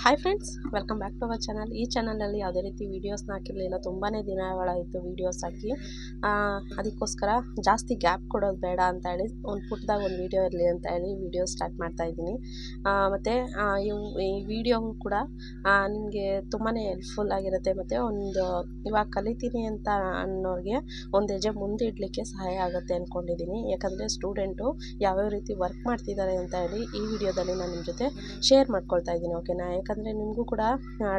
Hi friends, welcome back to our channel. ಈ ಚಾನಲಲ್ಲಿ ಯಾವುದೇ ರೀತಿ ವೀಡಿಯೋಸ್ನ ಹಾಕಿರಲಿಲ್ಲ. ತುಂಬಾ ದಿನಗಳಾಯಿತು ವೀಡಿಯೋಸ್ ಹಾಕಿ. ಅದಕ್ಕೋಸ್ಕರ ಜಾಸ್ತಿ ಗ್ಯಾಪ್ ಕೊಡೋದು ಬೇಡ ಅಂತ ಹೇಳಿ ಒಂದು ಪುಟ್ಟದಾಗ ಒಂದು ವೀಡಿಯೋ ಇರಲಿ ಅಂತ ಹೇಳಿ ವೀಡಿಯೋ ಸ್ಟಾರ್ಟ್ ಮಾಡ್ತಾ ಇದ್ದೀನಿ. ಮತ್ತು ಈ ವಿಡಿಯೋವು ಕೂಡ ನಿಮಗೆ ತುಂಬಾ ಹೆಲ್ಪ್ಫುಲ್ ಆಗಿರುತ್ತೆ. ಮತ್ತು ಒಂದು ಇವಾಗ ಕಲಿತೀನಿ ಅಂತ ಅನ್ನೋರಿಗೆ ಒಂದು ಹೆಜ್ಜೆ ಮುಂದೆ ಇಡಲಿಕ್ಕೆ ಸಹಾಯ ಆಗುತ್ತೆ ಅಂದ್ಕೊಂಡಿದ್ದೀನಿ. ಯಾಕಂದರೆ ಸ್ಟೂಡೆಂಟು ಯಾವ್ಯಾವ ರೀತಿ ವರ್ಕ್ ಮಾಡ್ತಿದ್ದಾರೆ ಅಂತ ಹೇಳಿ ಈ ವಿಡಿಯೋದಲ್ಲಿ ನಾನು ನಿಮ್ಮ ಜೊತೆ ಶೇರ್ ಮಾಡ್ಕೊಳ್ತಾ ಇದ್ದೀನಿ. ಓಕೆನಾ? ಯಾಕಂದರೆ ನಿಮಗೂ ಕೂಡ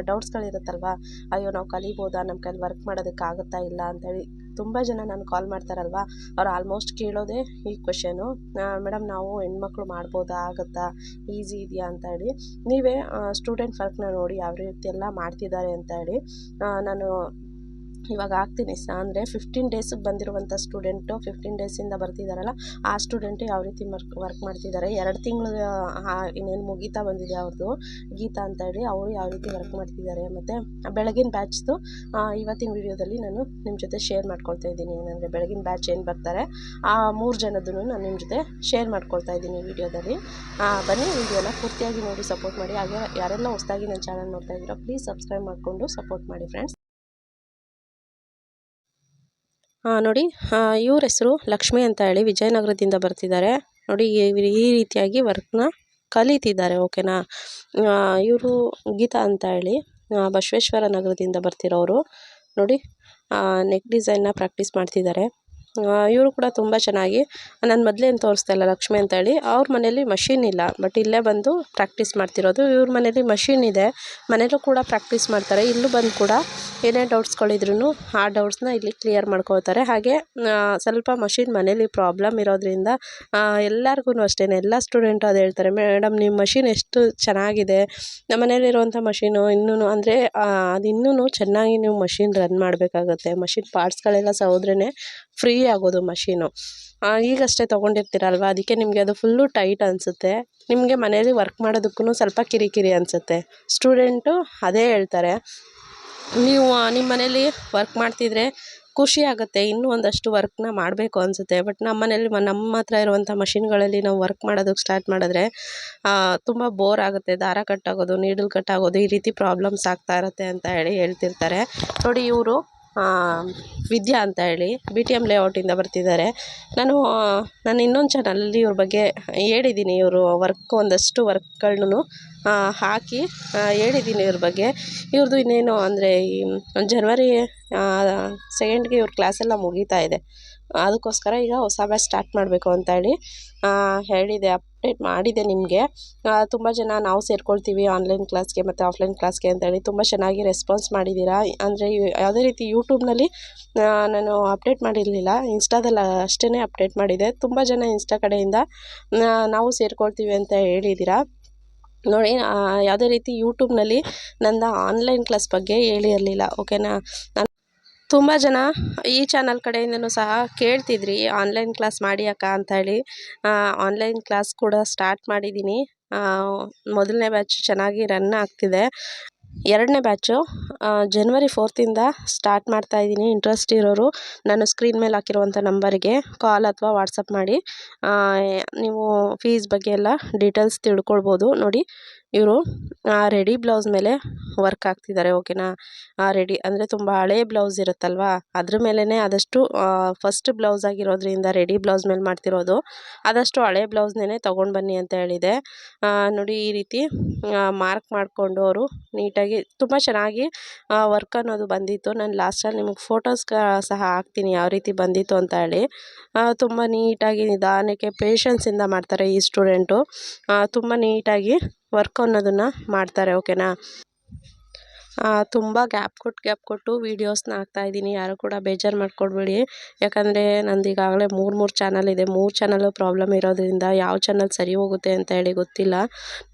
ಡೌಟ್ಸ್ಗಳಿರುತ್ತಲ್ವ, ಅಯ್ಯೋ ನಾವು ಕಲಿಬೋದಾ, ನಮ್ಮ ಕೈಲಿ ವರ್ಕ್ ಮಾಡೋದಕ್ಕಾಗುತ್ತಾ ಇಲ್ಲ ಅಂತೇಳಿ ತುಂಬ ಜನ ನಾನು ಕಾಲ್ ಮಾಡ್ತಾರಲ್ವ, ಅವ್ರು ಆಲ್ಮೋಸ್ಟ್ ಕೇಳೋದೇ ಈ ಕ್ವೆಶನು, ಮೇಡಮ್ ನಾವು ಹೆಣ್ಮಕ್ಳು ಮಾಡ್ಬೋದಾ, ಆಗುತ್ತಾ, ಈಸಿ ಇದೆಯಾ ಅಂತ ಹೇಳಿ. ನೀವೇ ಸ್ಟೂಡೆಂಟ್ ವರ್ಕ್ನ ನೋಡಿ ಯಾವ ರೀತಿ ಎಲ್ಲ ಮಾಡ್ತಿದ್ದಾರೆ ಅಂತ ಹೇಳಿ ನಾನು ಇವಾಗ ಹಾಕ್ತೀನಿ. ಅಂದರೆ 15 ಡೇಸಿಗೆ ಬಂದಿರುವಂಥ ಸ್ಟೂಡೆಂಟು 15 ಡೇಸಿಂದ ಬರ್ತಿದ್ದಾರಲ್ಲ, ಆ ಸ್ಟೂಡೆಂಟು ಯಾವ ರೀತಿ ವರ್ಕ್ ಮಾಡ್ತಿದ್ದಾರೆ. 2 ತಿಂಗಳು ಇನ್ನೇನು ಮುಗೀತಾ ಬಂದಿದೆ ಅವ್ರದ್ದು, ಗೀತಾ ಅಂತ ಹೇಳಿ, ಅವರು ಯಾವ ರೀತಿ ವರ್ಕ್ ಮಾಡ್ತಿದ್ದಾರೆ. ಮತ್ತು ಬೆಳಗಿನ ಬ್ಯಾಚ್ದು ಇವತ್ತಿನ ವಿಡಿಯೋದಲ್ಲಿ ನಾನು ನಿಮ್ಮ ಜೊತೆ ಶೇರ್ ಮಾಡ್ಕೊಳ್ತಾ ಇದ್ದೀನಿ. ಏನಂದರೆ ಬೆಳಗಿನ ಬ್ಯಾಚ್ ಏನು ಬರ್ತಾರೆ ಆ 3 ಜನದೂ ನಾನು ನಿಮ್ಮ ಜೊತೆ ಶೇರ್ ಮಾಡ್ಕೊಳ್ತಾ ಇದ್ದೀನಿ ಈ ವಿಡಿಯೋದಲ್ಲಿ. ಬನ್ನಿ ವಿಡಿಯೋನ ಪೂರ್ತಿಯಾಗಿ ನೋಡಿ ಸಪೋರ್ಟ್ ಮಾಡಿ. ಹಾಗೆ ಯಾರೆಲ್ಲ ಹೊಸದಾಗಿ ನನ್ನ ಚಾನಲ್ ನೋಡ್ತಾ ಇದ್ದೀರೋ ಪ್ಲೀಸ್ ಸಬ್ಸ್ಕ್ರೈಬ್ ಮಾಡಿಕೊಂಡು ಸಪೋರ್ಟ್ ಮಾಡಿ ಫ್ರೆಂಡ್ಸ್. ನೋಡಿ, ಇವ್ರ ಹೆಸರು ಲಕ್ಷ್ಮಿ ಅಂತ ಹೇಳಿ ವಿಜಯನಗರದಿಂದ ಬರ್ತಿದ್ದಾರೆ. ನೋಡಿ ಈ ರೀತಿಯಾಗಿ ವರ್ಕ್ನ ಕಲಿತಿದ್ದಾರೆ. ಓಕೆನಾ? ಇವರು ಗೀತಾ ಅಂತ ಹೇಳಿ ಬಸವೇಶ್ವರ ನಗರದಿಂದ ಬರ್ತಿರೋರು. ನೋಡಿ, ನೆಕ್ ಡಿಸೈನ್ನ ಪ್ರಾಕ್ಟೀಸ್ ಮಾಡ್ತಿದ್ದಾರೆ. ಇವರು ಕೂಡ ತುಂಬ ಚೆನ್ನಾಗಿ, ನಾನು ಮೊದಲೇನು ತೋರಿಸ್ತಾ ಇಲ್ಲ ಲಕ್ಷ್ಮಿ ಅಂತ ಹೇಳಿ, ಅವ್ರ ಮನೇಲಿ ಮಷಿನ್ ಇಲ್ಲ, ಬಟ್ ಇಲ್ಲೇ ಬಂದು ಪ್ರಾಕ್ಟೀಸ್ ಮಾಡ್ತಿರೋದು. ಇವ್ರ ಮನೇಲಿ ಮಷಿನ್ ಇದೆ, ಮನೇಲೂ ಕೂಡ ಪ್ರಾಕ್ಟೀಸ್ ಮಾಡ್ತಾರೆ. ಇಲ್ಲೂ ಬಂದು ಕೂಡ ಏನೇ ಡೌಟ್ಸ್ಗಳಿದ್ರೂ ಆ ಡೌಟ್ಸ್ನ ಇಲ್ಲಿ ಕ್ಲಿಯರ್ ಮಾಡ್ಕೋತಾರೆ. ಹಾಗೆ ಸ್ವಲ್ಪ ಮಷಿನ್ ಮನೇಲಿ ಪ್ರಾಬ್ಲಮ್ ಇರೋದ್ರಿಂದ ಎಲ್ಲರಿಗೂ ಅಷ್ಟೇ, ಎಲ್ಲ ಸ್ಟೂಡೆಂಟು ಅದು ಹೇಳ್ತಾರೆ, ಮೇಡಮ್ ನಿಮ್ಮ ಮಷಿನ್ ಎಷ್ಟು ಚೆನ್ನಾಗಿದೆ, ನಮ್ಮ ಮನೇಲಿರುವಂಥ ಮಷಿನು ಇನ್ನೂ ಅಂದರೆ ಅದು ಇನ್ನೂ ಚೆನ್ನಾಗಿ ನೀವು ಮಷಿನ್ ರನ್ ಮಾಡಬೇಕಾಗತ್ತೆ. ಮಷಿನ್ ಪಾರ್ಟ್ಸ್ಗಳೆಲ್ಲ ಸೌದ್ರೇ ಫ್ರೀ ಆಗೋದು ಮಷೀನು. ಈಗಷ್ಟೇ ತೊಗೊಂಡಿರ್ತೀರಲ್ವ, ಅದಕ್ಕೆ ನಿಮಗೆ ಅದು ಫುಲ್ಲು ಟೈಟ್ ಅನಿಸುತ್ತೆ. ನಿಮಗೆ ಮನೇಲಿ ವರ್ಕ್ ಮಾಡೋದಕ್ಕೂ ಸ್ವಲ್ಪ ಕಿರಿಕಿರಿ ಅನಿಸುತ್ತೆ. ಸ್ಟೂಡೆಂಟು ಅದೇ ಹೇಳ್ತಾರೆ, ನೀವು ನಿಮ್ಮ ಮನೇಲಿ ವರ್ಕ್ ಮಾಡ್ತಿದ್ರೆ ಖುಷಿ ಆಗುತ್ತೆ, ಇನ್ನೂ ಒಂದಷ್ಟು ವರ್ಕ್ನ ಮಾಡಬೇಕು ಅನಿಸುತ್ತೆ. ಬಟ್ ನಮ್ಮ ಮನೇಲಿ ನಮ್ಮ ಹತ್ರ ಇರುವಂಥ ಮಷಿನ್ಗಳಲ್ಲಿ ನಾವು ವರ್ಕ್ ಮಾಡೋದಕ್ಕೆ ಸ್ಟಾರ್ಟ್ ಮಾಡಿದ್ರೆ ತುಂಬ ಬೋರ್ ಆಗುತ್ತೆ. ದಾರ ಕಟ್ಟಾಗೋದು, ನೀಡಲ್ ಕಟ್ಟಾಗೋದು, ಈ ರೀತಿ ಪ್ರಾಬ್ಲಮ್ಸ್ ಆಗ್ತಾ ಇರುತ್ತೆ ಅಂತ ಹೇಳಿ ಹೇಳ್ತಿರ್ತಾರೆ. ನೋಡಿ, ಇವರು ವಿದ್ಯಾ ಅಂತ ಹೇಳಿ BTM ಲೇಔಟಿಂದ ಬರ್ತಿದ್ದಾರೆ. ನಾನು ಇನ್ನೊಂದು ಚಾನಲಲ್ಲಿ ಇವ್ರ ಬಗ್ಗೆ ಹೇಳಿದ್ದೀನಿ. ಇವರು ಒಂದಷ್ಟು ವರ್ಕ್ಗಳನ್ನೂ ಹಾಕಿ ಹೇಳಿದ್ದೀನಿ ಇವ್ರ ಬಗ್ಗೆ. ಇವ್ರದ್ದು ಇನ್ನೇನು ಅಂದರೆ ಈ ಜನವರಿ 2ಗೆ ಇವ್ರ ಕ್ಲಾಸೆಲ್ಲ ಮುಗೀತಾ ಇದೆ. ಅದಕ್ಕೋಸ್ಕರ ಈಗ ಹೊಸ ಬ್ಯಾಚ್ ಸ್ಟಾರ್ಟ್ ಮಾಡಬೇಕು ಅಂತ ಹೇಳಿ ಹೇಳಿದೆ, ಅಪ್ಡೇಟ್ ಮಾಡಿದೆ ನಿಮಗೆ. ತುಂಬ ಜನ ನಾವು ಸೇರ್ಕೊಳ್ತೀವಿ ಆನ್ಲೈನ್ ಕ್ಲಾಸ್ಗೆ ಮತ್ತು ಆಫ್ಲೈನ್ ಕ್ಲಾಸ್ಗೆ ಅಂತೇಳಿ ತುಂಬ ಚೆನ್ನಾಗಿ ರೆಸ್ಪಾನ್ಸ್ ಮಾಡಿದ್ದೀರಾ. ಅಂದರೆ ಯಾವುದೇ ರೀತಿ ಯೂಟ್ಯೂಬ್ನಲ್ಲಿ ನಾನು ಅಪ್ಡೇಟ್ ಮಾಡಿರಲಿಲ್ಲ, ಇನ್ಸ್ಟಾದಲ್ಲಿ ಅಷ್ಟೇ ಅಪ್ಡೇಟ್ ಮಾಡಿದೆ. ತುಂಬ ಜನ ಇನ್ಸ್ಟಾ ಕಡೆಯಿಂದ ನಾವು ಸೇರ್ಕೊಳ್ತೀವಿ ಅಂತ ಹೇಳಿದ್ದೀರಾ. ನೋಡಿ, ಯಾವುದೇ ರೀತಿ ಯೂಟ್ಯೂಬ್ನಲ್ಲಿ ನಂದು ಆನ್ಲೈನ್ ಕ್ಲಾಸ್ ಬಗ್ಗೆ ಹೇಳಿರಲಿಲ್ಲ. ಓಕೆನಾ? ನಾನು ತುಂಬ ಜನ ಈ ಚಾನಲ್ ಕಡೆಯಿಂದನೂ ಸಹ ಕೇಳ್ತಿದ್ರಿ, ಆನ್ಲೈನ್ ಕ್ಲಾಸ್ ಮಾಡಿ ಅಕ್ಕ ಅಂತ ಹೇಳಿ. ಆನ್ಲೈನ್ ಕ್ಲಾಸ್ ಕೂಡ ಸ್ಟಾರ್ಟ್ ಮಾಡಿದ್ದೀನಿ. ಮೊದಲನೇ ಬ್ಯಾಚ್ ಚೆನ್ನಾಗಿ ರನ್ ಆಗ್ತಿದೆ. 2ನೇ ಬ್ಯಾಚು ಜನವರಿ 4ರಿಂದ ಸ್ಟಾರ್ಟ್ ಮಾಡ್ತಾಯಿದ್ದೀನಿ. ಇಂಟ್ರೆಸ್ಟ್ ಇರೋರು ನಾನು ಸ್ಕ್ರೀನ್ ಮೇಲೆ ಹಾಕಿರುವಂಥ ನಂಬರ್ಗೆ ಕಾಲ್ ಅಥವಾ ವಾಟ್ಸಪ್ ಮಾಡಿ ನೀವು ಫೀಸ್ ಬಗ್ಗೆ ಎಲ್ಲ ಡೀಟೇಲ್ಸ್ ತಿಳ್ಕೊಳ್ಬೋದು. ನೋಡಿ, ಇವರು ರೆಡಿ ಬ್ಲೌಸ್ ಮೇಲೆ ವರ್ಕ್ ಆಗ್ತಿದ್ದಾರೆ. ಓಕೆನಾ? ರೆಡಿ ಅಂದರೆ ತುಂಬ ಹಳೆ ಬ್ಲೌಸ್ ಇರುತ್ತಲ್ವ, ಅದ್ರ ಮೇಲೇ ಆದಷ್ಟು ಫಸ್ಟ್ ಬ್ಲೌಸ್ ಆಗಿರೋದ್ರಿಂದ ರೆಡಿ ಬ್ಲೌಸ್ ಮೇಲೆ ಮಾಡ್ತಿರೋದು, ಆದಷ್ಟು ಹಳೆ ಬ್ಲೌಸ್ನೇ ತೊಗೊಂಡು ಬನ್ನಿ ಅಂತ ಹೇಳಿದೆ. ನೋಡಿ, ಈ ರೀತಿ ಮಾರ್ಕ್ ಮಾಡಿಕೊಂಡು ಅವರು ನೀಟಾಗಿ ತುಂಬ ಚೆನ್ನಾಗಿ ವರ್ಕ್ ಅನ್ನೋದು ಬಂದಿತ್ತು. ನಾನು ಲಾಸ್ಟಲ್ಲಿ ನಿಮಗೆ ಫೋಟೋಸ್ ಸಹ ಹಾಕ್ತೀನಿ ಯಾವ ರೀತಿ ಬಂದಿತ್ತು ಅಂತ ಹೇಳಿ. ತುಂಬ ನೀಟಾಗಿ ನಿಧಾನಕ್ಕೆ ಪೇಷನ್ಸಿಂದ ಮಾಡ್ತಾರೆ ಈ ಸ್ಟೂಡೆಂಟು. ತುಂಬ ನೀಟಾಗಿ ವರ್ಕ್ ಅನ್ನೋದನ್ನು ಮಾಡ್ತಾರೆ. ಓಕೆನಾ? ತುಂಬ ಗ್ಯಾಪ್ ಕೊಟ್ಟು ವೀಡಿಯೋಸ್ನ ಹಾಕ್ತಾಯಿದ್ದೀನಿ. ಯಾರು ಕೂಡ ಬೇಜಾರು ಮಾಡ್ಕೊಳ್ಬೇಡಿ. ಯಾಕಂದರೆ ನಂದು ಈಗಾಗಲೇ 3 ಚಾನಲ್ ಇದೆ. 3 ಚಾನಲ್ಲು ಪ್ರಾಬ್ಲಮ್ ಇರೋದ್ರಿಂದ ಯಾವ ಚಾನಲ್ ಸರಿ ಹೋಗುತ್ತೆ ಅಂತ ಹೇಳಿ ಗೊತ್ತಿಲ್ಲ.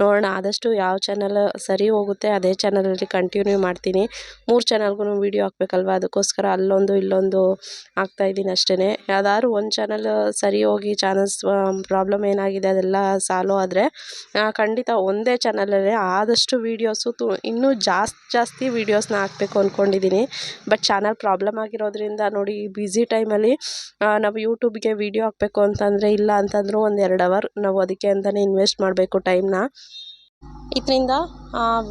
ನೋಡೋಣ, ಆದಷ್ಟು ಯಾವ ಚಾನಲ್ ಸರಿ ಹೋಗುತ್ತೆ ಅದೇ ಚಾನಲಲ್ಲಿ ಕಂಟಿನ್ಯೂ ಮಾಡ್ತೀನಿ. 3 ಚಾನಲ್ಗೂ ವೀಡಿಯೋ ಹಾಕಬೇಕಲ್ವ, ಅದಕ್ಕೋಸ್ಕರ ಅಲ್ಲೊಂದು ಇಲ್ಲೊಂದು ಹಾಕ್ತಾಯಿದ್ದೀನಿ ಅಷ್ಟೇ. ಯಾವ್ದಾದ್ರು ಒಂದು ಚಾನಲ್ ಸರಿ ಹೋಗಿ ಚಾನಲ್ಸ್ ಪ್ರಾಬ್ಲಮ್ ಏನಾಗಿದೆ ಅದೆಲ್ಲ ಸಾಲ್ವ್ ಆದರೆ ಖಂಡಿತ ಒಂದೇ ಚಾನಲಲ್ಲೇ ಆದಷ್ಟು ವೀಡಿಯೋಸು ಇನ್ನೂ ಜಾಸ್ತಿ ವೀಡಿಯೋಸ್ನ ಹಾಕಬೇಕು ಅಂದ್ಕೊಂಡಿದ್ದೀನಿ. ಬಟ್ ಚಾನಲ್ ಪ್ರಾಬ್ಲಮ್ ಆಗಿರೋದ್ರಿಂದ ನೋಡಿ, ಬ್ಯುಸಿ ಟೈಮಲ್ಲಿ ನಾವು ಯೂಟ್ಯೂಬ್ಗೆ ವೀಡಿಯೋ ಹಾಕಬೇಕು ಅಂತಂದರೆ ಇಲ್ಲ ಅಂತಂದರೂ ಒಂದು 2 ಅವರ್ ನಾವು ಅದಕ್ಕೆ ಅಂತಲೇ ಇನ್ವೆಸ್ಟ್ ಮಾಡಬೇಕು ಟೈಮ್ನ. ಇದರಿಂದ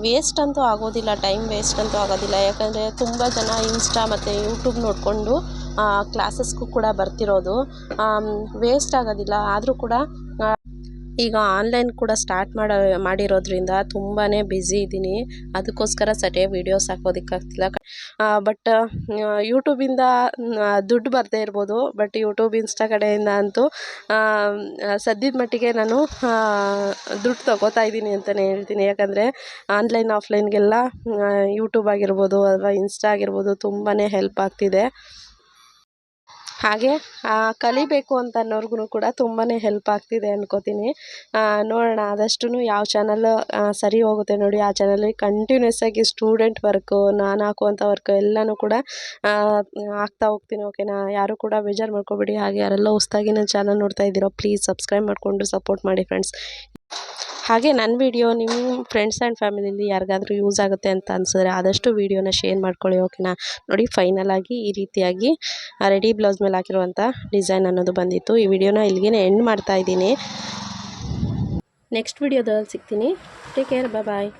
ವೇಸ್ಟ್ ಅಂತೂ ಆಗೋದಿಲ್ಲ, ಟೈಮ್ ವೇಸ್ಟ್ ಅಂತೂ ಆಗೋದಿಲ್ಲ. ಯಾಕಂದರೆ ತುಂಬ ಜನ ಇನ್ಸ್ಟಾ ಮತ್ತು ಯೂಟ್ಯೂಬ್ ನೋಡಿಕೊಂಡು ಕ್ಲಾಸಸ್ಗೂ ಕೂಡ ಬರ್ತಿರೋದು. ವೇಸ್ಟ್ ಆಗೋದಿಲ್ಲ. ಆದರೂ ಕೂಡ ಈಗ ಆನ್ಲೈನ್ ಕೂಡ ಸ್ಟಾರ್ಟ್ ಮಾಡಿರೋದ್ರಿಂದ ತುಂಬಾ ಬ್ಯುಸಿ ಇದ್ದೀನಿ. ಅದಕ್ಕೋಸ್ಕರ ಸರಿಯಾಗಿ ವೀಡಿಯೋಸ್ ಹಾಕೋದಕ್ಕಾಗ್ತಿಲ್ಲ. ಬಟ್ ಯೂಟ್ಯೂಬಿಂದ ದುಡ್ಡು ಬರದೇ ಇರ್ಬೋದು, ಬಟ್ ಯೂಟ್ಯೂಬ್ ಇನ್ಸ್ಟಾ ಕಡೆಯಿಂದ ಅಂತೂ ಸದ್ಯದ ಮಟ್ಟಿಗೆ ನಾನು ದುಡ್ಡು ತೊಗೋತಾ ಇದ್ದೀನಿ ಅಂತಲೇ ಹೇಳ್ತೀನಿ. ಯಾಕಂದರೆ ಆನ್ಲೈನ್ ಆಫ್ಲೈನ್ಗೆಲ್ಲ ಯೂಟ್ಯೂಬ್ ಆಗಿರ್ಬೋದು ಅಥವಾ ಇನ್ಸ್ಟಾ ಆಗಿರ್ಬೋದು ತುಂಬಾ ಹೆಲ್ಪ್ ಆಗ್ತಿದೆ. ಹಾಗೆ ಕಲಿಬೇಕು ಅಂತ ಅನ್ನೋರ್ಗು ಕೂಡ ತುಂಬಾ ಹೆಲ್ಪ್ ಆಗ್ತಿದೆ ಅನ್ಕೋತೀನಿ. ನೋಡೋಣ ಆದಷ್ಟು ಯಾವ ಚಾನಲ್ ಸರಿ ಹೋಗುತ್ತೆ ನೋಡಿ ಆ ಚಾನಲಲ್ಲಿ ಕಂಟಿನ್ಯೂಸ್ ಆಗಿ ಸ್ಟೂಡೆಂಟ್ ವರ್ಕು, ನಾನು ಹಾಕುವಂಥ ವರ್ಕು ಎಲ್ಲನೂ ಕೂಡ ಹಾಕ್ತಾ ಹೋಗ್ತೀನಿ. ಓಕೆನಾ? ಯಾರು ಕೂಡ ಬೇಜಾರು ಮಾಡ್ಕೋಬೇಡಿ. ಹಾಗೆ ಯಾರೆಲ್ಲ ಹೊಸ್ದಾಗಿ ನನ್ನ ಚಾನಲ್ ನೋಡ್ತಾ ಇದ್ದೀರೋ ಪ್ಲೀಸ್ ಸಬ್ಸ್ಕ್ರೈಬ್ ಮಾಡಿಕೊಂಡು ಸಪೋರ್ಟ್ ಮಾಡಿ ಫ್ರೆಂಡ್ಸ್. ಹಾಗೆ ನನ್ನ ವಿಡಿಯೋ ನಿಮ್ಮ ಫ್ರೆಂಡ್ಸ್ ಆ್ಯಂಡ್ ಫ್ಯಾಮಿಲಿಲಿ ಯಾರಿಗಾದ್ರೂ ಯೂಸ್ ಆಗುತ್ತೆ ಅಂತ ಅನಿಸಿದ್ರೆ ಆದಷ್ಟು ವೀಡಿಯೋನ ಶೇರ್ ಮಾಡ್ಕೊಳ್ಳಿ. ಓಕೆನಾ? ನೋಡಿ ಫೈನಲ್ ಆಗಿ ಈ ರೀತಿಯಾಗಿ ರೆಡಿ ಬ್ಲೌಸ್ ಮೇಲೆ ಹಾಕಿರುವಂಥ ಡಿಸೈನ್ ಅನ್ನೋದು ಬಂದಿತ್ತು. ಈ ವಿಡಿಯೋನ ಇಲ್ಲಿಗೆ ಎಂಡ್ ಮಾಡ್ತಾ ಇದ್ದೀನಿ. ನೆಕ್ಸ್ಟ್ ವಿಡಿಯೋದಲ್ಲಿ ಸಿಗ್ತೀನಿ. ಟೇಕ್ ಕೇರ್, ಬಾಯ್.